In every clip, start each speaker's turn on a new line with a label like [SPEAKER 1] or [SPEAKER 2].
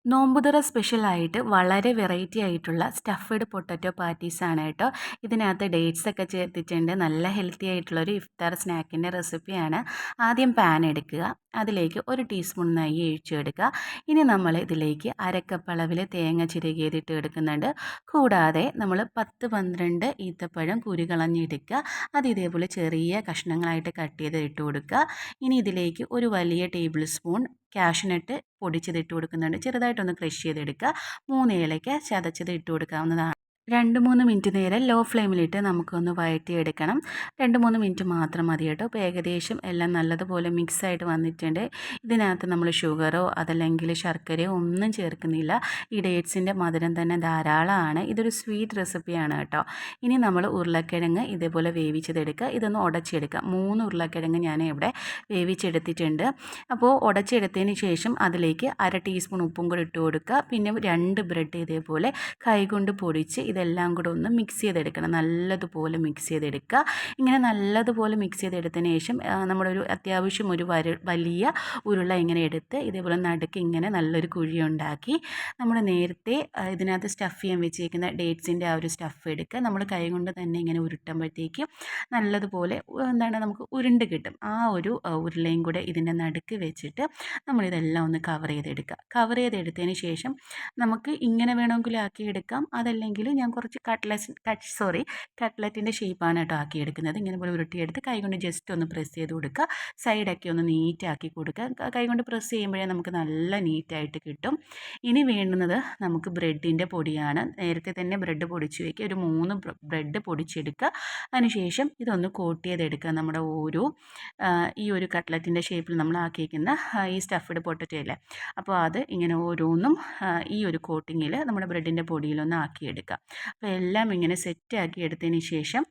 [SPEAKER 1] നോമ്പുതുറ സ്പെഷ്യലായിട്ട് വളരെ വെറൈറ്റി ആയിട്ടുള്ള സ്റ്റഫ്ഡ് പൊട്ടറ്റോ പാറ്റീസാണ് കേട്ടോ. ഇതിനകത്ത് ഡേറ്റ്സ് ഒക്കെ ചേർത്തിട്ടുണ്ട്. നല്ല ഹെൽത്തി ആയിട്ടുള്ളൊരു ഇഫ്താർ സ്നാക്കിൻ്റെ റെസിപ്പിയാണ്. ആദ്യം പാൻ എടുക്കുക, അതിലേക്ക് 1 ടീസ്പൂൺ നെയ്യ് ഒഴിച്ചു കൊടുക്കുക. ഇനി നമ്മൾ ഇതിലേക്ക് അരക്കപ്പ് അളവിൽ തേങ്ങ ചിരകിയതിട്ട് എടുക്കുന്നുണ്ട്. കൂടാതെ നമ്മൾ 10-12 ഈത്തപ്പഴം കുരു കളഞ്ഞെടുക്കുക. അത് ഇതേപോലെ ചെറിയ കഷ്ണങ്ങളായിട്ട് കട്ട് ചെയ്ത് ഇട്ട് കൊടുക്കുക. ഇനി ഇതിലേക്ക് ഒരു വലിയ ടേബിൾ സ്പൂൺ കാഷ്നട്ട് പൊടിച്ചത് ഇട്ട് കൊടുക്കുന്നുണ്ട്. ചെറുതായിട്ടൊന്ന് ക്രഷ് ചെയ്തെടുക്കുക. 3 ഏലയ്ക്ക ചതച്ചത് ഇട്ട് കൊടുക്കാവുന്നതാണ്. 2-3 മിനിറ്റ് നേരം ലോ ഫ്ലെയിമിലിട്ട് നമുക്കൊന്ന് വഴറ്റിയെടുക്കണം. 2-3 മിനിറ്റ് മാത്രം മതി കേട്ടോ. ഇപ്പോൾ ഏകദേശം എല്ലാം നല്ലതുപോലെ മിക്സായിട്ട് വന്നിട്ടുണ്ട്. ഇതിനകത്ത് നമ്മൾ ഷുഗറോ അതല്ലെങ്കിൽ ശർക്കരയോ ഒന്നും ചേർക്കുന്നില്ല. ഈ ഡേറ്റ്സിൻ്റെ മധുരം തന്നെ ധാരാളമാണ്. ഇതൊരു സ്വീറ്റ് റെസിപ്പിയാണ് കേട്ടോ. ഇനി നമ്മൾ ഉരുളക്കിഴങ്ങ് ഇതേപോലെ വേവിച്ചതെടുക്കുക. ഇതൊന്ന് ഉടച്ചെടുക്കുക. 3 ഉരുളക്കിഴങ്ങ് ഞാൻ ഇവിടെ വേവിച്ചെടുത്തിട്ടുണ്ട്. അപ്പോൾ ഉടച്ചെടുത്തതിന് ശേഷം അതിലേക്ക് 1/2 ടീസ്പൂൺ ഉപ്പും കൂടി ഇട്ട് കൊടുക്കുക. പിന്നെ 2 ബ്രെഡ് ഇതേപോലെ കൈകൊണ്ട് പൊടിച്ച് ഇതെല്ലാം കൂടെ ഒന്ന് മിക്സ് ചെയ്തെടുക്കണം. നല്ലതുപോലെ മിക്സ് ചെയ്തെടുക്കുക. ഇങ്ങനെ നല്ലതുപോലെ മിക്സ് ചെയ്തെടുത്തതിന് ശേഷം നമ്മുടെ ഒരു അത്യാവശ്യം ഒരു വലിയ ഉരുള ഇങ്ങനെ എടുത്ത് ഇതേപോലെ നടുക്ക് ഇങ്ങനെ നല്ലൊരു കുഴി ഉണ്ടാക്കി നമ്മൾ നേരത്തെ ഇതിനകത്ത് സ്റ്റഫ് ചെയ്യാൻ വെച്ചേക്കുന്ന ഡേറ്റ്സിൻ്റെ ആ ഒരു സ്റ്റഫ് എടുക്കുക. നമ്മൾ കൈ കൊണ്ട് തന്നെ ഇങ്ങനെ ഉരുട്ടുമ്പോഴത്തേക്ക് നല്ലതുപോലെ നമുക്ക് ഉരുണ്ട് കിട്ടും. ആ ഒരു ഉരുളയും കൂടെ ഇതിൻ്റെ നടുക്ക് വെച്ചിട്ട് നമ്മളിതെല്ലാം ഒന്ന് കവർ ചെയ്തെടുക്കുക. കവർ ചെയ്തെടുത്തതിന് ശേഷം നമുക്ക് ഇങ്ങനെ വേണമെങ്കിലും ആക്കിയെടുക്കാം. അതല്ലെങ്കിൽ ഞാൻ കുറച്ച് കട്ട്ലറ്റിൻ്റെ ഷേപ്പാണ് കേട്ടോ ആക്കിയെടുക്കുന്നത്. ഇങ്ങനെ പോലെ ഉരുട്ടിയെടുത്ത് കൈകൊണ്ട് ജസ്റ്റ് ഒന്ന് പ്രസ് ചെയ്ത് കൊടുക്കുക. സൈഡൊക്കെ ഒന്ന് നീറ്റാക്കി കൊടുക്കുക. കൈകൊണ്ട് പ്രസ് ചെയ്യുമ്പോഴേ നമുക്ക് നല്ല നീറ്റായിട്ട് കിട്ടും. ഇനി വേണ്ടുന്നത് നമുക്ക് ബ്രെഡിൻ്റെ പൊടിയാണ്. നേരത്തെ തന്നെ ബ്രെഡ് പൊടിച്ച് വയ്ക്കുക. ഒരു 3 ബ്രെഡ് പൊടിച്ചെടുക്കുക. അതിനുശേഷം ഇതൊന്ന് കോട്ട് ചെയ്തെടുക്കുക. നമ്മുടെ ഓരോ ഈ ഒരു കട്ട്ലറ്റിൻ്റെ ഷേപ്പിൽ നമ്മൾ ആക്കിയിരിക്കുന്ന ഈ സ്റ്റഫ്ഡ് പൊട്ടറ്റോ ഇല്ലേ, അപ്പോൾ അത് ഇങ്ങനെ ഓരോന്നും ഈ ഒരു കോട്ടിങ്ങിൽ നമ്മുടെ ബ്രെഡിൻ്റെ പൊടിയിലൊന്ന് ആക്കിയെടുക്കുക. അപ്പോൾ എല്ലാം ഇങ്ങനെ സെറ്റാക്കി എടുത്തതിന് ശേഷം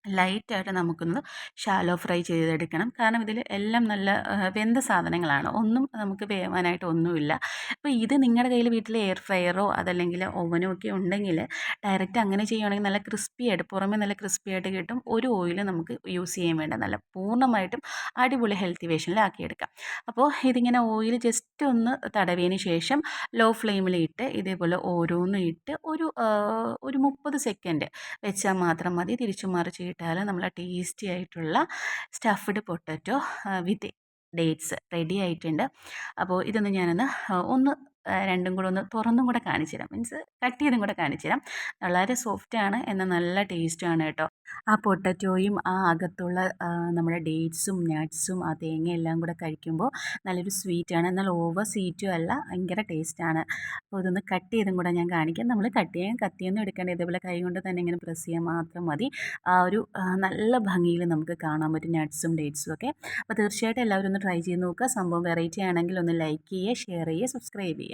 [SPEAKER 1] ലൈറ്റായിട്ട് നമുക്കൊന്ന് ഷാലോ ഫ്രൈ ചെയ്തെടുക്കണം. കാരണം ഇതിൽ എല്ലാം നല്ല വെന്ത സാധനങ്ങളാണ്. ഒന്നും നമുക്ക് വേവാനായിട്ട് ഒന്നുമില്ല. അപ്പോൾ ഇത് നിങ്ങളുടെ കയ്യിൽ വീട്ടിൽ എയർ ഫ്രയറോ അതല്ലെങ്കിൽ ഓവനോ ഒക്കെ ഉണ്ടെങ്കിൽ ഡയറക്റ്റ് അങ്ങനെ ചെയ്യുകയാണെങ്കിൽ നല്ല ക്രിസ്പി ആയിട്ട് പുറമേ നല്ല ക്രിസ്പി ആയിട്ട് കിട്ടും. ഒരു ഓയിൽ നമുക്ക് യൂസ് ചെയ്യാൻ വേണ്ട. നല്ല പൂർണ്ണമായിട്ടും അടിപൊളി ഹെൽത്തി വേഷനിലാക്കിയെടുക്കാം. അപ്പോൾ ഇതിങ്ങനെ ഓയിൽ ജസ്റ്റ് ഒന്ന് തടവിയതിന് ശേഷം ലോ ഫ്ലെയിമിൽ ഇട്ട് ഇതേപോലെ ഓരോന്നും ഇട്ട് ഒരു 30 സെക്കൻഡ് വെച്ചാൽ മാത്രം മതി. തിരിച്ചു മറിച്ച് ഇട്ടാൽ നമ്മളെ ടേസ്റ്റി ആയിട്ടുള്ള സ്റ്റഫ്ഡ് പൊട്ടറ്റോ വിത്ത് ഡേറ്റ്സ് റെഡി ആയിട്ടുണ്ട്. അപ്പോൾ ഇതൊന്ന് ഞാനൊന്ന് ഒന്ന് രണ്ടും കൂടെ ഒന്ന് തുറന്നും കൂടെ കാണിച്ചു തരാം. മീൻസ് കട്ട് ചെയ്തും കൂടെ കാണിച്ചു തരാം. വളരെ സോഫ്റ്റാണ്, എന്നാൽ നല്ല ടേസ്റ്റുമാണ് കേട്ടോ. ആ പൊട്ടറ്റോയും ആ അകത്തുള്ള നമ്മുടെ ഡേറ്റ്സും നട്ട്സും ആ തേങ്ങ എല്ലാം കൂടെ കഴിക്കുമ്പോൾ നല്ലൊരു സ്വീറ്റാണ്. എന്നാൽ ഓവർ സ്വീറ്റും അല്ല, ഭയങ്കര ടേസ്റ്റാണ്. അപ്പോൾ ഇതൊന്ന് കട്ട് ചെയ്തും കൂടെ ഞാൻ കാണിക്കാം. നമ്മൾ കട്ട് ചെയ്യാൻ കത്തിയൊന്നും എടുക്കേണ്ട, ഇതേപോലെ കൈ കൊണ്ട് തന്നെ ഇങ്ങനെ പ്രസ് ചെയ്യാൻ മാത്രം മതി. ആ ഒരു നല്ല ഭംഗിയിൽ നമുക്ക് കാണാൻ പറ്റും നട്ട്സും ഡേറ്റ്സും ഒക്കെ. അപ്പോൾ തീർച്ചയായിട്ടും എല്ലാവരും ഒന്ന് ട്രൈ ചെയ്ത് നോക്കുക. സംഭവം വെറൈറ്റി ആണെങ്കിൽ ഒന്ന് ലൈക്ക് ചെയ്യുക, ഷെയർ ചെയ്യുക, സബ്സ്ക്രൈബ് ചെയ്യുക.